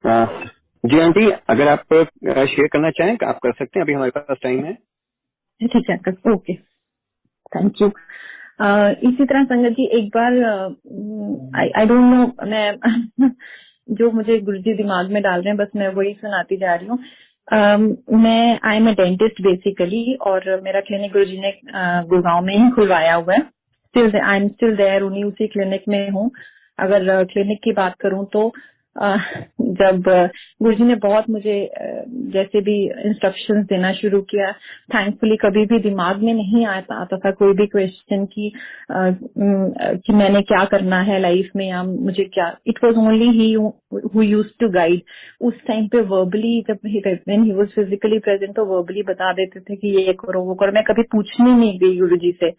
अ, जी aunty, अगर आप share करना चाहें आप कर सकते हैं, अभी हमारे पास टाइम है। ठीक है अंकल, ओके, थैंक यू। इसी तरह संगत जी एक बार आई डोंट नो, मैं जो मुझे गुरुजी दिमाग में डाल रहे हैं बस मैं वही सुनाती जा रही हूँ। मैं I am a dentist basically, और मेरा क्लिनिक गुरुजी ने गुड़गांव में ही खुलवाया हुआ है। Still I am still there, उन्हीं उसी क्लिनिक में हूँ। अगर क्लिनिक की बात करूँ तो जब गुरुजी ने बहुत मुझे जैसे भी इंस्ट्रक्शंस देना शुरू किया, थैंकफुली कभी भी दिमाग में नहीं आता था कोई भी क्वेश्चन कि मैंने क्या करना है लाइफ में या मुझे क्या। It was only he who used to guide. उस टाइम पे वर्बली, जब when he was physically present तो वर्बली बता देते थे कि ये करो वो करो। मैं कभी पूछने नहीं गई गुरुजी से।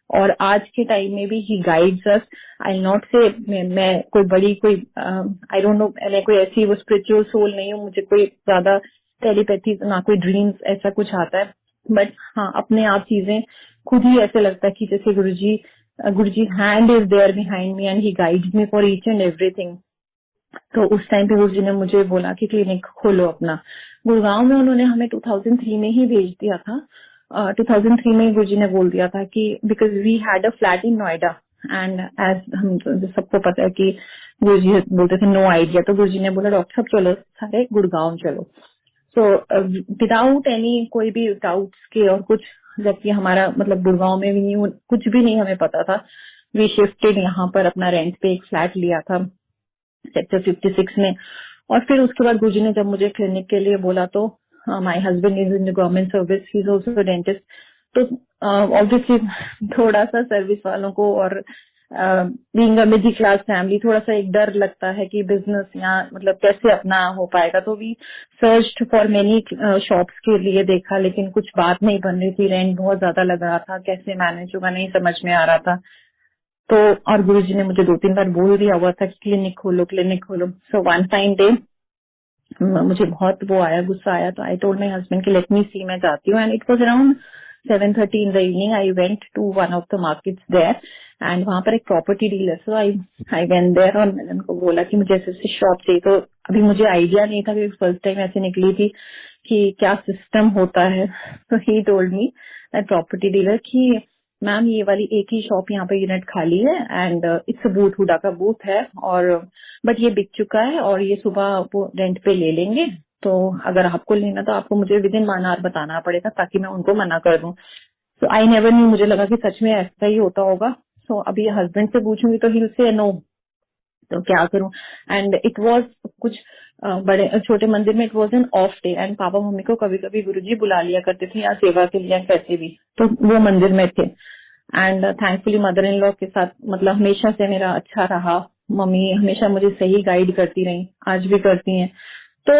और आज के टाइम में भी ही गाइड्स अस। आई नॉट से मैं कोई बड़ी कोई आई डोंट नो, मैं कोई ऐसी वो स्पिरिचुअल सोल नहीं हूँ, मुझे कोई ज्यादा टेलीपैथी ना कोई ड्रीम्स ऐसा कुछ आता है। बट हाँ, अपने आप चीजें खुद ही ऐसे लगता है कि जैसे Guruji hand is there behind me and he guides me for each and everything. तो उस टाइम पे गुरुजी ने मुझे बोला कि क्लिनिक खोलो अपना। गुड़गांव में उन्होंने हमें 2003 में ही भेज दिया था। 2003 में गुरुजी ने बोल दिया था कि because we had a flat in Noida, and as हम सबको पता है कि गुरुजी बोलते थे नो आइडिया, तो गुरुजी ने बोला डॉक्टर साहब चलो सारे गुड़गांव चलो। सो विदाउट एनी कोई भी डाउट्स के और कुछ, जबकि हमारा मतलब गुड़गांव में भी नहीं कुछ भी नहीं हमें पता था। वी शिफ्टेड यहाँ पर, अपना रेंट पे एक फ्लैट लिया था सेक्टर 56 में। और फिर उसके बाद गुरुजी ने जब मुझे क्लिनिक के लिए बोला तो my husband is in government service, he is also dentist. तो ऑब्वियसली थोड़ा सा सर्विस वालों को और being a middle class family थोड़ा सा एक डर लगता है कि बिजनेस या मतलब कैसे अपना हो पाएगा। तो we searched for many shops के लिए देखा, लेकिन कुछ बात नहीं बन रही थी। रेंट बहुत ज्यादा लग रहा था, कैसे मैनेज होगा नहीं समझ में आ रहा था। तो और गुरुजी ने मुझे 2-3 बार बोल दिया हुआ था कि क्लिनिक खोलो क्लिनिक खोलो। सो वन फाइन डे मुझे बहुत वो आया, गुस्सा आया। तो आई टोल्ड माय हस्बैंड कि लेट मी सी, मैं जाती हूँ। And it was around 7:30 in the evening. I went to one of the markets there, and वहां पर एक property dealer, so I went there और मैंने उनको बोला कि मुझे ऐसे शॉप चाहिए। तो अभी मुझे आइडिया नहीं था कि फर्स्ट टाइम ऐसे निकली थी कि क्या सिस्टम होता है। तो he told me that property dealer कि मैम ये वाली एक ही शॉप यहाँ पे यूनिट खाली है, एंड इट्स बूथ, हुडा का बूथ है, और बट ये बिक चुका है और ये सुबह वो रेंट पे ले लेंगे। तो अगर आपको लेना तो आपको मुझे विद इन 1 आवर बताना पड़ेगा ताकि मैं उनको मना कर दूं। तो आई नेवर न्यू, मुझे लगा कि सच में ऐसा ही होता होगा। सो अभी हस्बैंड से पूछूंगी तो ही से नो, तो क्या करूं। एंड इट वाज कुछ बड़े छोटे मंदिर में, it was an of day, and papa mummy को कभी कभी गुरुजी बुला लिया करते थे या सेवा के लिए कैसे भी, तो वो मंदिर में थे। And thankfully mother in law के साथ मतलब हमेशा से मेरा अच्छा रहा। मम्मी हमेशा मुझे सही गाइड करती रही, आज भी करती हैं। तो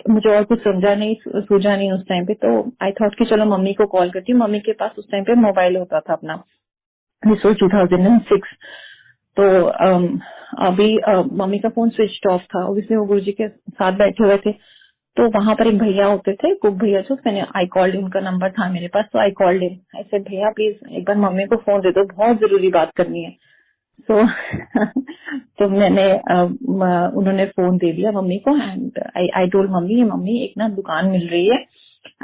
मुझे और कुछ समझा नहीं सूझा नहीं उस टाइम पे। तो आई थॉट कि चलो मम्मी को कॉल करती हूँ। मम्मी के पास उस टाइम पे मोबाइल होता था अपना, दिस वाज 2006। तो अभी मम्मी का फोन स्विच ऑफ था, ऑब्वियसली वो गुरुजी के साथ बैठे हुए थे। तो वहां पर एक भैया होते थे, कुक भैया, जो मैंने आई कॉल्ड, उनका नंबर था मेरे पास, तो I called him. I said भैया प्लीज एक बार मम्मी को फोन दे दो, बहुत जरूरी बात करनी है। तो तो मैंने उन्होंने फोन दे दिया मम्मी को, and I told mummy, mummy एक ना दुकान मिल रही है,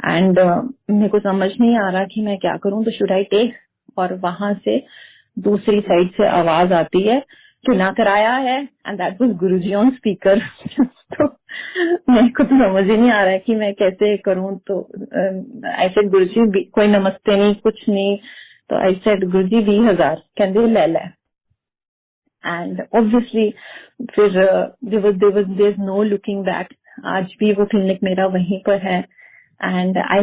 एंड मेरे को समझ नहीं आ रहा कि मैं क्या करूं, तो शुड आई टेक। और वहां से दूसरी साइड से आवाज आती है कि ना कराया है, and that was Guruji on speaker. तो मेरे को तो समझ ही नहीं आ रहा है कि मैं कैसे करूं। तो आई सेड गुरुजी कोई नमस्ते नहीं कुछ नहीं। तो आई सेड गुरुजी 20,000 कहते ले ले। एंड ऑब्वियसली फिर there is no looking back. आज भी वो क्लिनिक मेरा वहीं पर है। एंड आई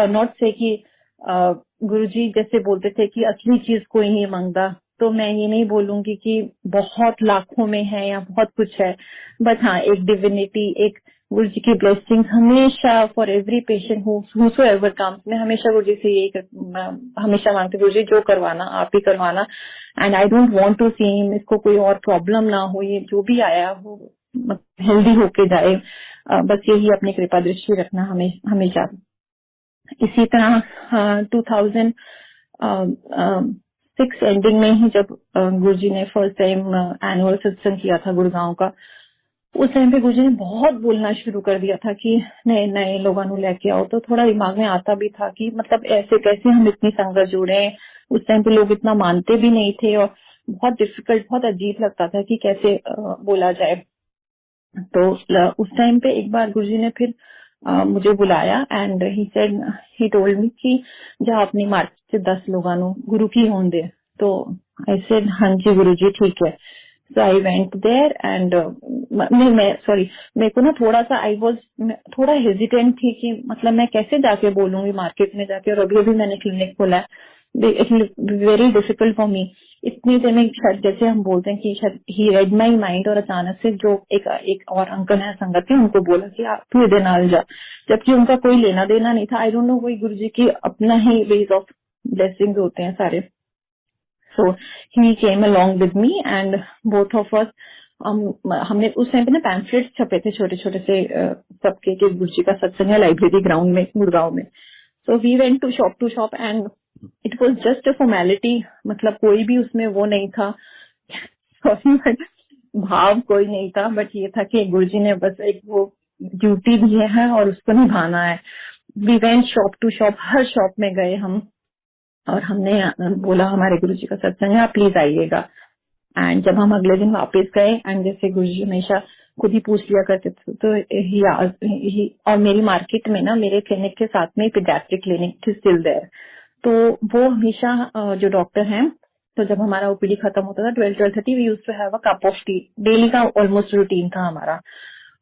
नॉट से कि गुरुजी जैसे बोलते थे कि असली चीज कोई नहीं मांगता, तो मैं ये नहीं बोलूंगी कि बहुत लाखों में है या बहुत कुछ है। बट हाँ, एक डिविनिटी, एक गुरुजी की ब्लेसिंग्स हमेशा for every patient who ever comes. मैं हमेशा गुरुजी से यही हमेशा मांगती, गुरुजी जो करवाना आप ही करवाना। And I don't want to see him, इसको कोई और प्रॉब्लम ना हो, ये जो भी आया वो हेल्दी होके जाए। बस यही अपनी कृपा दृष्टि रखना हमेशा। इसी तरह 2006 एंडिंग में ही जब गुरुजी ने फर्स्ट टाइम एनुअल सत्संग किया था गुड़गांव का, उस टाइम पे गुरुजी ने बहुत बोलना शुरू कर दिया था कि नए नए लोगों को लेके आओ। तो थोड़ा दिमाग में आता भी था कि मतलब ऐसे कैसे हम इतनी संगत जुड़े। उस टाइम पे लोग इतना मानते भी नहीं थे और बहुत डिफिकल्ट, बहुत अजीब लगता था कि कैसे बोला जाए। तो उस टाइम पे एक बार गुरुजी ने फिर मुझे बुलाया एंड ही टोल्ड मी कि जा अपनी मार्केट से 10 लोगों को गुरु की होने दे। तो आई सेड हाँ जी गुरुजी ठीक है। सो आई वेंट देयर एंड मेरे को ना थोड़ा सा थोड़ा हेजिटेंट थी कि मतलब मैं कैसे जाके बोलूंगी मार्केट में जाके, और अभी अभी मैंने क्लिनिक खोला है। It very difficult for me. इतनी देर में शायद जैसे हम बोलते हैं कि शायद ही रेड माई माइंड, और अचानक से जो एक और अंकल है संगत के, उनको बोला कि आप तू इधर नाल जा, जबकि उनका कोई लेना देना नहीं था। आई डोंट नो, कोई गुरुजी की अपना ही वेज ऑफ ब्लेसिंग्स होते हैं सारे। So he came along with me and both of us, हमने उस टाइम पे ना पैम्फलेट्स छपे थे छोटे छोटे से सबके कि गुरुजी का सत्संग है लाइब्रेरी ग्राउंड में गुड़गांव में। So we went to shop and it was just a formality, मतलब कोई भी उसमें वो नहीं था सॉरी बट भाव कोई नहीं था, बट ये था कि गुरुजी ने बस एक वो ड्यूटी दी है और उसको निभाना है। We went shop to shop, हर शॉप में गए हम और हमने बोला हमारे गुरुजी का सत्संग है, आप प्लीज आइएगा। एंड जब हम अगले दिन वापस गए एंड जैसे गुरुजी हमेशा खुद ही पूछ लिया करते थे, तो और मेरी मार्केट में ना मेरे क्लिनिक के साथ में पीडियाट्रिक क्लिनिक थी स्टिल देयर। तो वो हमेशा जो डॉक्टर हैं, तो जब हमारा ओपीडी खत्म होता था 12-12:30 we used to have a cup of tea, daily का ऑलमोस्ट रूटीन था हमारा।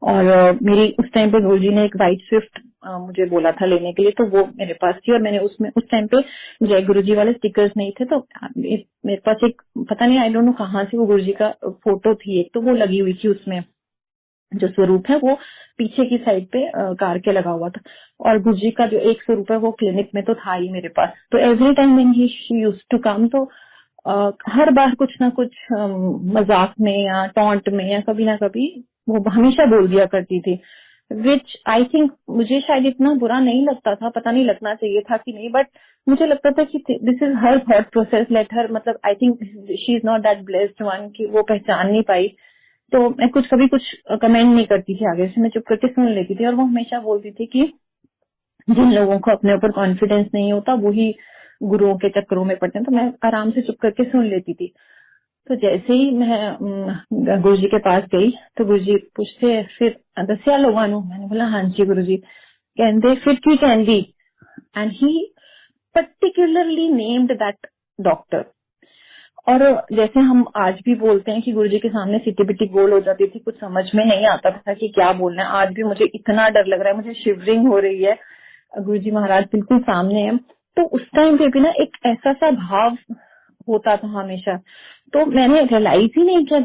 और मेरी उस टाइम पे गुरुजी ने एक व्हाइट स्विफ्ट मुझे बोला था लेने के लिए, तो वो मेरे पास थी। और मैंने उसमें उस टाइम पे जय गुरुजी वाले स्टिकर्स नहीं थे, तो मेरे पास एक पता नहीं आई डोंट नो कहाँ से वो गुरुजी का फोटो थी एक, तो वो लगी हुई थी उसमें। जो स्वरूप है वो पीछे की साइड पे कार के लगा हुआ था, और गुरुजी का जो एक स्वरूप है वो क्लिनिक में तो था ही मेरे पास। तो every time when he she used to come, तो हर बार कुछ ना कुछ मजाक में या टॉन्ट में या कभी ना कभी वो हमेशा बोल दिया करती थी, विच आई थिंक मुझे शायद इतना बुरा नहीं लगता था, पता नहीं लगना चाहिए था कि नहीं, बट मुझे लगता था कि this is her thought process, let her, मतलब I think she is not that blessed one कि वो पहचान नहीं पाई। तो मैं कभी कुछ कमेंट नहीं करती थी आगे से, मैं चुप करके सुन लेती थी। और वो हमेशा बोलती थी कि जिन लोगों को अपने ऊपर कॉन्फिडेंस नहीं होता वही गुरुओं के चक्करों में पड़ते हैं। तो मैं आराम से चुप करके सुन लेती थी। तो जैसे ही मैं गुरुजी के पास गई तो गुरुजी पूछते फिर दसिया लोगों नु, मैंने बोला हाँ जी गुरुजी। कहते फिर की कहती, and he particularly named that doctor. और जैसे हम आज भी बोलते हैं कि गुरुजी के सामने सिटी बिटी गोल हो जाती थी, कुछ समझ में नहीं आता था कि क्या बोलना है। आज भी मुझे इतना डर लग रहा है, मुझे शिवरिंग हो रही है, गुरुजी महाराज बिल्कुल सामने है। तो उस टाइम पे भी ना एक ऐसा सा भाव होता था हमेशा। तो मैंने रियलाइज ही नहीं किया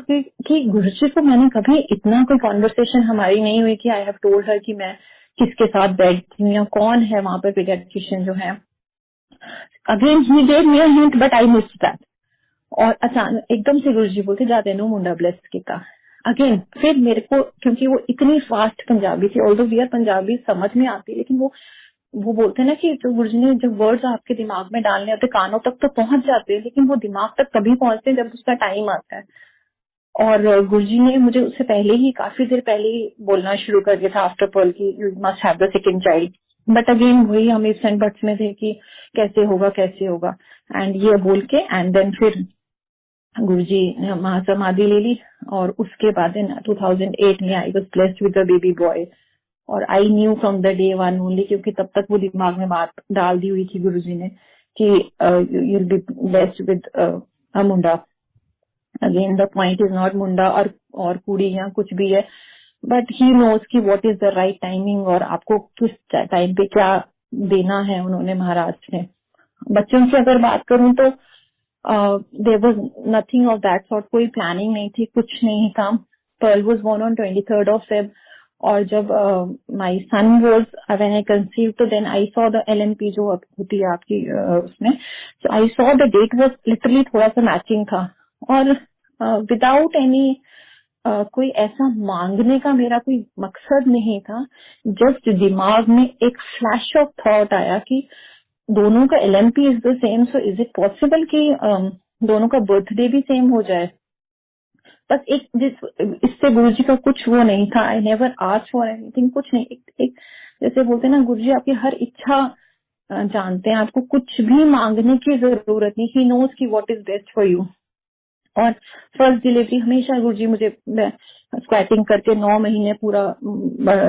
कि गुरुजी को मैंने कभी इतना कोई कॉन्वर्सेशन हमारी नहीं हुई कि आई हैव टोल्ड हर कि मैं किसके साथ बैठती हूँ या कौन है वहां पर पीडियाट्रिशियन जो है। Again he gave me a hint but I missed that. और अचानक एकदम से गुरुजी बोलते जाते नो मुंडा ब्लेस किया अगेन। फिर मेरे को, क्योंकि वो इतनी फास्ट पंजाबी थी, ऑल्दो वी आर पंजाबी समझ में आती, लेकिन वो बोलते हैं ना कि जो गुरुजी ने जब वर्ड्स आपके दिमाग में डालने होते कानों तक तो पहुंच जाते हैं, लेकिन वो दिमाग तक तभी पहुंचते हैं जब उसका टाइम आता है। और गुरुजी ने मुझे उससे पहले ही, काफी देर पहले ही बोलना शुरू कर दिया था आफ्टर पर्ल की you must have the second child. But again वही हम इफ एंड बट्स में थे कि कैसे होगा एंड ये बोल के एंड देन फिर गुरुजी ने महासमाधि ले ली। और उसके बाद इन 2008 में I was blessed with a baby boy. और I knew from the day one only, क्योंकि तब तक वो दिमाग में बात डाल दी हुई थी गुरुजी ने कि you will be blessed with a मुंडा। Again the point is not मुंडा और कुड़ी या कुछ भी है, बट ही नोज कि what is the right timing और आपको किस टाइम पे क्या देना है उन्होंने महाराज ने। बच्चों से अगर बात करूं तो there was nothing of that sort, कोई प्लानिंग नहीं थी, कुछ नहीं था। Pearl was born on 23rd of Feb, और जब my son was when I conceive, तो then I saw the LMP जो होती है आपकी उसमें, so I saw the date was literally थोड़ा सा मैचिंग था। और विदाउट एनी कोई ऐसा मांगने का मेरा कोई मकसद नहीं था, जस्ट दिमाग में एक फ्लैश ऑफ थॉट आया कि दोनों का LMP is the same, so is it possible कि दोनों का बर्थडे भी सेम हो जाए। बस इससे गुरुजी का कुछ वो नहीं था। I never asked for anything, कुछ नहीं। एक जैसे बोलते हैं ना, गुरुजी आपकी हर इच्छा जानते हैं, आपको कुछ भी मांगने की जरूरत नहीं। ही नोज की what is best for you. और फर्स्ट डिलीवरी हमेशा गुरुजी मुझे स्क्वैटिंग करके 9 महीने पूरा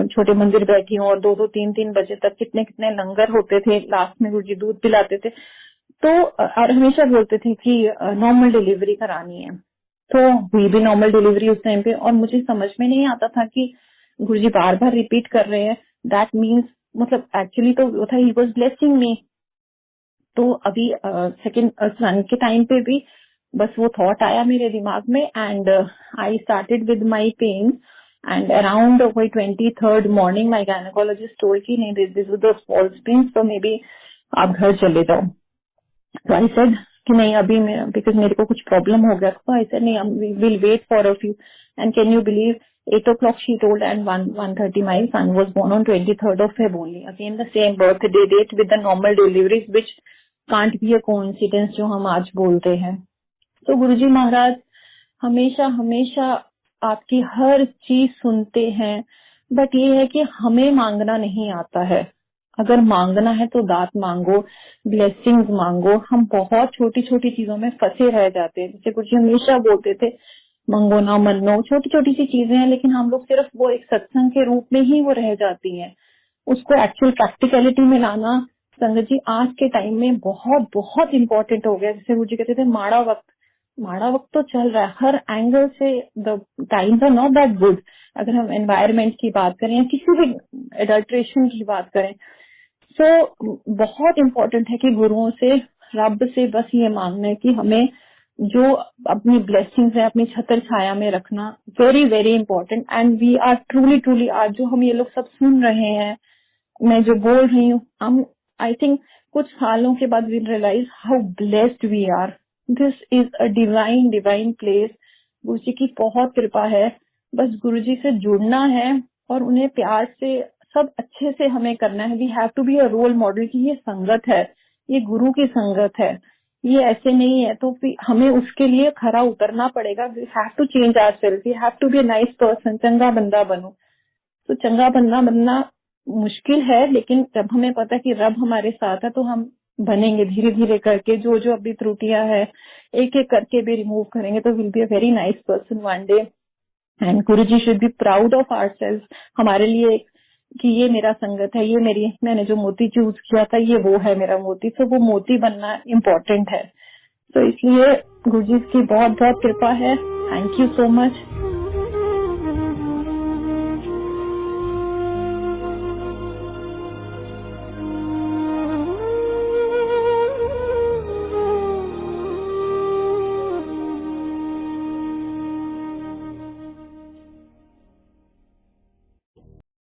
छोटे मंदिर बैठी हूँ, और 2-2 3-3 बजे तक कितने कितने लंगर होते थे। लास्ट में गुरुजी दूध पिलाते थे, तो और हमेशा बोलते थे कि नॉर्मल डिलीवरी करानी है। तो हुई भी नॉर्मल डिलीवरी उस टाइम पे, और मुझे समझ में नहीं आता था कि गुरुजी बार बार रिपीट कर रहे हैं, दैट मीन्स मतलब एक्चुअली तो वो था, ही वाज ब्लेसिंग मी। तो अभी सेकंड सन के टाइम पे भी बस वो थॉट आया मेरे दिमाग में, and I started with my pain, and around वही 23rd morning my gynaecologist told कि नहीं, this was the false pain, तो मे बी आप घर चले जाओ। तो आई सेड कि नहीं, अभी बिकॉज मेरे को कुछ प्रॉब्लम हो गया। तो आई सेड नहीं, we will wait for a few, and can you believe 8 o'clock she told, and 1:30 my son was born on 23rd of Feb only, again the same birthday date with the normal deliveries, which can't be a coincidence जो हम आज बोलते हैं। तो गुरुजी महाराज हमेशा हमेशा आपकी हर चीज सुनते हैं, बट ये है कि हमें मांगना नहीं आता है। अगर मांगना है तो दात मांगो, ब्लेसिंग्स मांगो। हम बहुत छोटी छोटी चीजों में फंसे रह जाते हैं। जैसे गुरुजी हमेशा बोलते थे, मंगो ना मनो, छोटी छोटी सी चीजें हैं, लेकिन हम लोग सिर्फ वो एक सत्संग के रूप में ही वो रह जाती हैं। उसको एक्चुअल प्रैक्टिकलिटी में लाना संगत जी आज के टाइम में बहुत बहुत इम्पोर्टेंट हो गया। जैसे गुरुजी कहते थे, माड़ा वक्त तो चल रहा है हर एंगल से, the times are not that good. अगर हम एनवायरमेंट की बात करें या किसी भी एडल्ट्रेशन की बात करें, तो बहुत इम्पोर्टेंट है कि गुरुओं से, रब से बस ये मांगना है कि हमें जो अपनी ब्लेसिंग्स है अपनी छत्र छाया में रखना, very very important. And we are truly truly, आज जो हम ये लोग सब सुन रहे हैं, मैं जो बोल रही हूँ, हम आई थिंक कुछ सालों के बाद we realise how blessed we are. This is a divine place. Guruji की बहुत कृपा है। बस गुरुजी से जुड़ना है और उन्हें प्यार से सब अच्छे से हमें करना है। We have to be a role model कि ये संगत है, ये गुरु की संगत है, ये ऐसे नहीं है। तो हमें उसके लिए खरा उतरना पड़ेगा। We have to change ourself, we have to be a nice person, चंगा बंदा बनो। तो चंगा बंदा बनना मुश्किल है, लेकिन जब हमें पता है कि रब हमारे साथ है तो हम बनेंगे धीरे धीरे करके। जो जो अभी त्रुटियां है एक एक करके भी रिमूव करेंगे, तो will be a very nice person one day. And Guruji should be proud of ourself, हमारे लिए कि ये मेरा संगत है, ये मैंने जो मोती चूज किया था ये वो है मेरा मोती। तो वो मोती बनना इम्पोर्टेंट है। तो इसलिए गुरुजी की बहुत बहुत कृपा है। Thank you so much.